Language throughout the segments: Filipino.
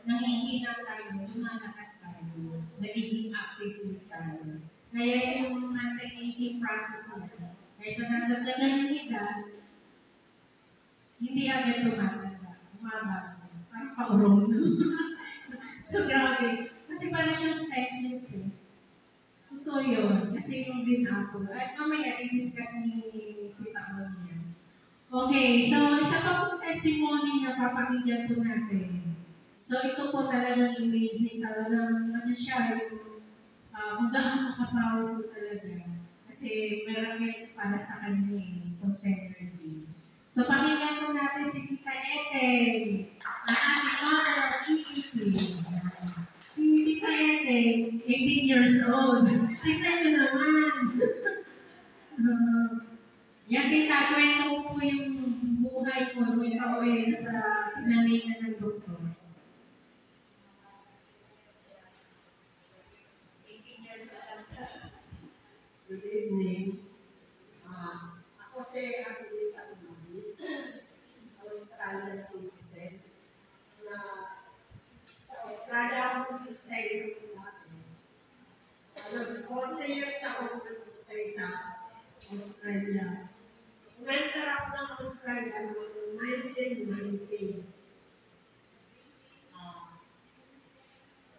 nangihina tayo, lumalakas tayo, nagiging active tayo. Kaya yung anti-aging process niya, kahit nadagdagan yung edad, hindi agad tumatanda, umaba. Parang paurong. So, grabe. Kasi parang siyang stem cells eh. Totoo yun. Kasi yung din ako. At mamaya, i-discuss ni Tita Monia. Okay, so isa pa pong testimony na papakinggan po natin. So, ito po talagang amazing. Talagang, ano siya, yung kung gaano ka-powerful talaga. Kasi marami para sa kanya eh, consumer days. So, pakinggan po natin si Tita Ete, ang ating mother of EEP. Si Tita Ete, 18 years old. Tingnan nyo naman. Yan, Tita, kwento ko po yung buhay ko nung ikaw ay nasa pinalingan ng doktor. 18 years old. Good evening. Ako si Angelica Umali, Australian citizen. Na sa Australia ako nag-stay yung natin. 40 years ako nag-stay sa Australia. Umenter ako ng Australia noong 1990.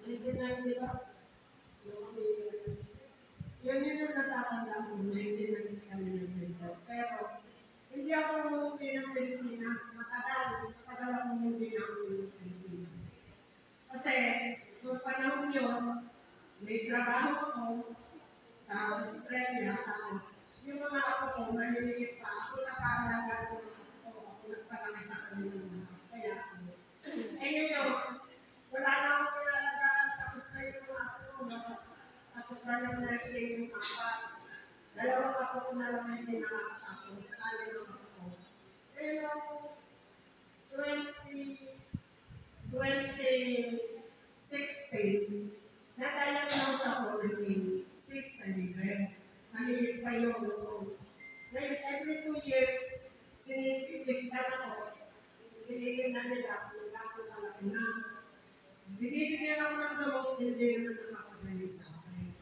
1990 ba? Yun yung natatanda ko, 1990 kami ng Pilipinas. Pero, hindi ako umuwi ng Pilipinas. Matagal ako umuwi ng Pilipinas. Kasi, noong panahon yun, may trabaho ako sa Australia. Tapos, yung mga ako ko, malimigit pa. Ako nakaalaga ko ako nagparami sa kanila mga. Kaya, ngayon, wala na akong pinalagaan. Tapos na yung mga ako ko, tapos na yung nursing yung apat. Dalawang ako ko na lang yung pinangakas ako sa kanila mga ako. Pero, 2016, na-diagnose ako ng cyst sa liver. Nalilit pa yung ako. Ngayon, every 2 years, sinisipistan ako. Binigyan na nila kung gano'n kalaki na. Binibigyan ako ng gamot, hindi naman nakakagaling sa akin.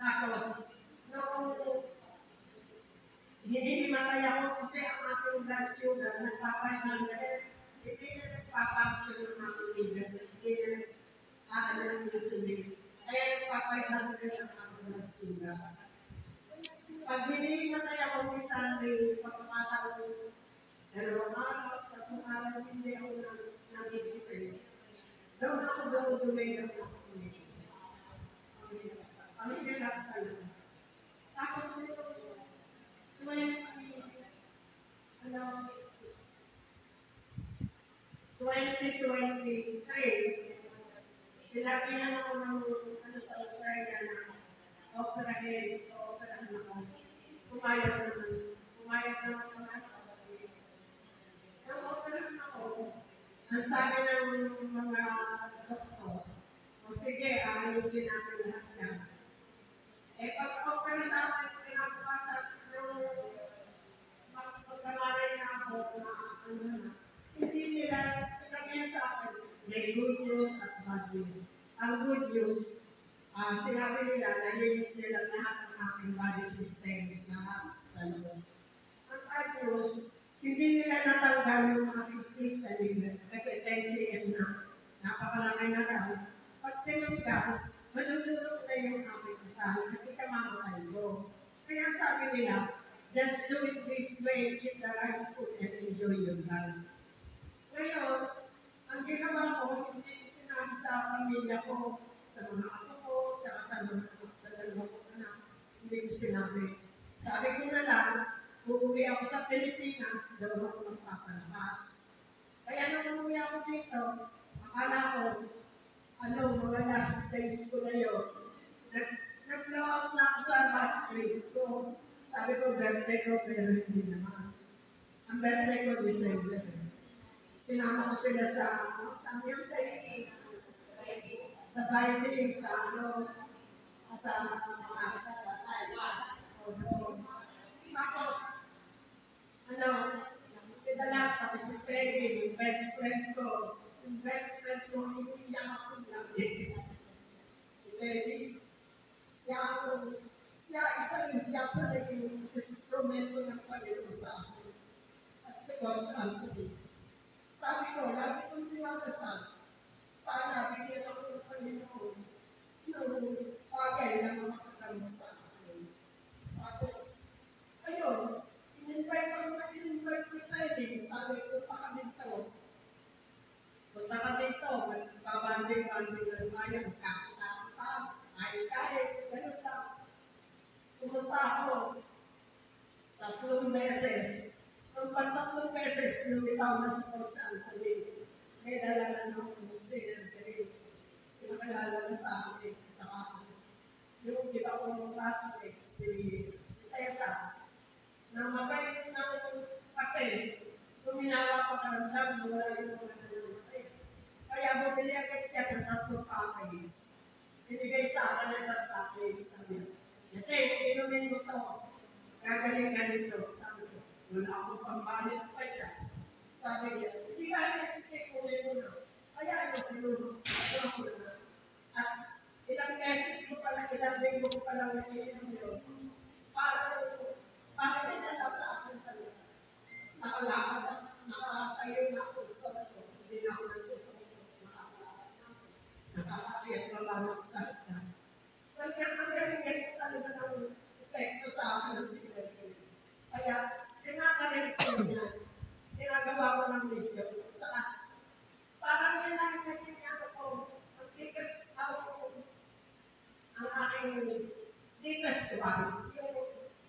Tapos, noong hinihimatay ako kasi ang aking blood sugar, nagpapahinggan hindi na nagpapansin ng aking liver, hindi na nag-aano ng insulin. Kaya nagpapahinggan ang aking blood sugar. Pag hinihimatay ako ni Sunday, pagkakataon, 2 araw, 3 araw, hindi ako nagigising. Doon ako dumudumay ng ako nito. Ang hirap talaga. Tapos nito, 2023, sinabihan ako ng sa Australia na operahin ako. Pumayag naman ako. Nang operahan ako, ang sabi ng mga doktor, o sige, ayusin natin lahat yan. Pag-opera sa akin, pinapasa ng pagkamalay na ako na hindi nila sinabihan sa akin, may good news at bad news. Ang good news, sinabi nila, nalinis nila lahat ng aking body system, lahat sa loob. Ang bad news, hindi nila natanggal yung aking cyst sa liver kasi 10 cm na, napakalaki na daw. Pag tinanggal, madudurog na yung aking utal at ikamamatay ko. Kaya sabi nila, just do it this way, eat the right food and enjoy your life. Ngayon, ang ginawa ko, hindi sinabi sa pamilya ko, sa mga apo ko, sa dalawa ko anak, hindi ko sinabi. Sabi ko na lang, uuwi ako sa Pilipinas, daw ako magpapalabas. Kaya nung umuwi ako dito, akala ko, mga last days ko na yun, nag-blow out na ako sa batch grades ko. Sabi ko, birthday ko, pero hindi naman. Ang birthday ko, December. Sinama ko sila sa Bible, sa tapos, sila lahat, pati si Peggy, yung best friend ko, investment ko, iniiyak ako lagi. Si Lenny, isa rin siya sa naging instrumento ng Panginoon sa akin. At si Coach Anthony. Sabi ko, lagi kong tinadasal. Sana bigyan ako ng Panginoon ng bagay na makakagawa sa akin. Tapos, ayun, in-invite ko tayo din. Sabi ko, punta ka dito. Punta ka dito, magbabanding-banding ng bayan, kakita, kahit, ganun lang. Pumunta ako, 3 beses. Nung 3 beses, lumitaw na si Coach Anthony. May dala na ng sinner grade. Pinakilala na sa akin. Saka, yung iba kong classmate, si Tessa, na mabait ng papel, tuminawa pa karamdam, wala yung mga nangyayari. Kaya bumili agad siya ng 3 packages. Binigay sa akin ng 1 package. Sabi niya, "Ate, inumin mo to. Gagaling ganito." Sabi ko, wala akong pambalit pa siya. Sabi niya, "Hindi ka kasi kunin mo na." Kaya ayun, ako na. At ilang beses ko pala, ilang linggo ko pala nag-iinom yun. Parang nagdala sa akin talaga. Nakalakad, nakatayo na ako sa ito. Hindi na ako nagtutulog. Nakalakad na ako. Nakakakiyat na lang ang salita. Talagang ang galing-galing talaga ng epekto sa akin ng sigarilyo. Kaya, tinakarin ko niya. Ginagawa ko ng mission. Saka, parang yan ang naging ano ko. Ang biggest ang aking deepest one. Yung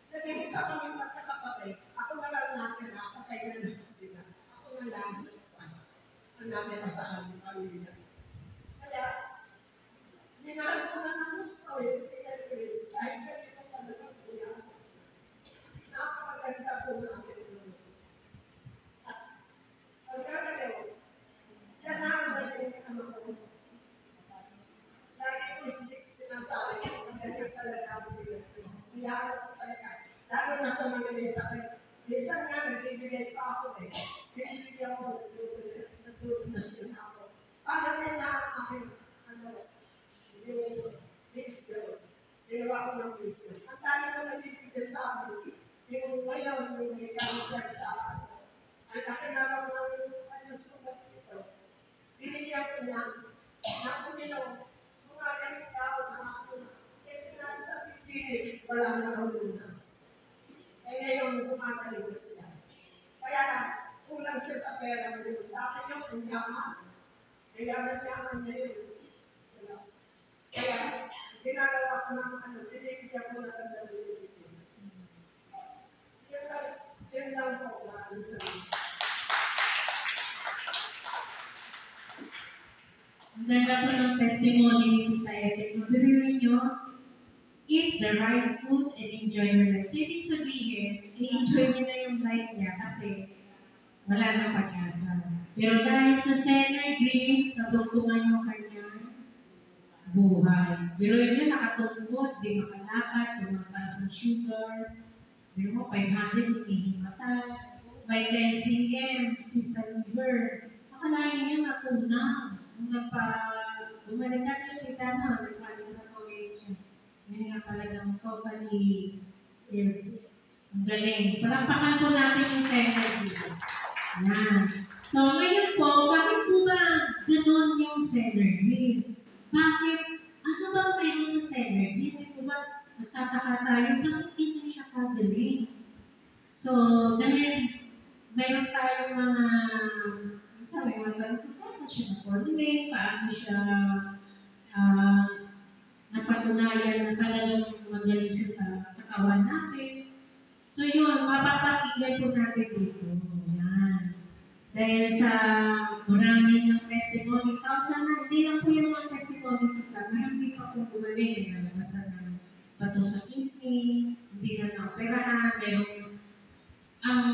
nag-ibisa kami magkakapatid. Ako na lang natin, patay na lang sila. Ako na lang isa. Ang natin sa aming pamilya. Kaya, minahal ko na ng gusto yung sila Chris. Kahit ganito talaga po yan. Napakaganda po natin. At, pagkakalaw, yan na ang naging ano ko. Lagi ko sinasabi ko, magaling talaga sila Chris. Minahal ko talaga. Lalo na sa mga may sakit. Minsan nga, nagbibigay pa ako eh. Binibigyan ko, nagtutulog na sila ako. Parang yan na ang aking, yung wisdom. Ginawa ko ng wisdom. Ang dami ko nagbibigay sa amin. Yung ngayon, yung may cancer sa akin. Ang laki na lang ng sugat ito. Binigyan ko niya. Naku nila, mga ganit tao na ako na. Kasi sinabi sa PGH, wala na raw lunas. Eh ngayon, kumagaling na siya. Kaya kulang siya sa pera ngayon. Dati niyo, ang yaman. Yaman niya yun. Kaya, ginagawa ko ng binibigyan ko na ng binibigyan. Yun lang po, maraming salamat. Ang ganda po ng testimony ni Tita Ethel. Mabiruin nyo, eat the right food and enjoy your life. So, ibig sabihin, i-enjoy niya na yung life niya kasi wala nang pag-asa. Pero dahil sa Senner Dreams, natungtungan yung kanyang buhay. Pero yun nakatungkod, di makalakad, tumataas ang sugar, pero mo, 500 hinihimata, may LCM, cyst liver, akalain yun natunaw. Nung bumalikan yung kita na, nagpalit na college. Yun nga talagang totally ang galing. Palakpakan po natin yung center dito. Yan. So, ngayon po, bakit po ba ganun yung center list? Bakit? Ano ba meron sa center list? Ito ba, nagtataka tayo, bakit hindi siya kagaling? So, dahil mayroon tayong mga, sabi mo, paano siya na-coordinate, paano siya napatunayan na talagang magaling siya sa katawan natin. So yun, mapapakinggan po natin dito. Yan. Dahil sa marami ng testimony, sana hindi lang po yung mga testimony kita, marami pa po gumaling, nalabasan ng bato sa kidney, hindi na na-operahan, mayroong ang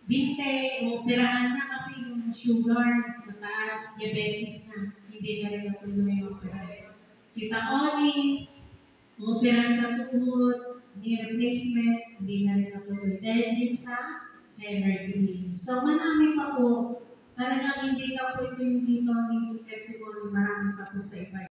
binte o operahan na kasi yung sugar, mataas, diabetes na, hindi na rin natuloy yung operahan. Tita Oni, operahan sa tuhod, knee replacement, hindi na rin natuloy. Dahil din sa Senner Greens. So, marami pa po Talagang hindi na po ito yung dito testimony, maraming tapos sa iba.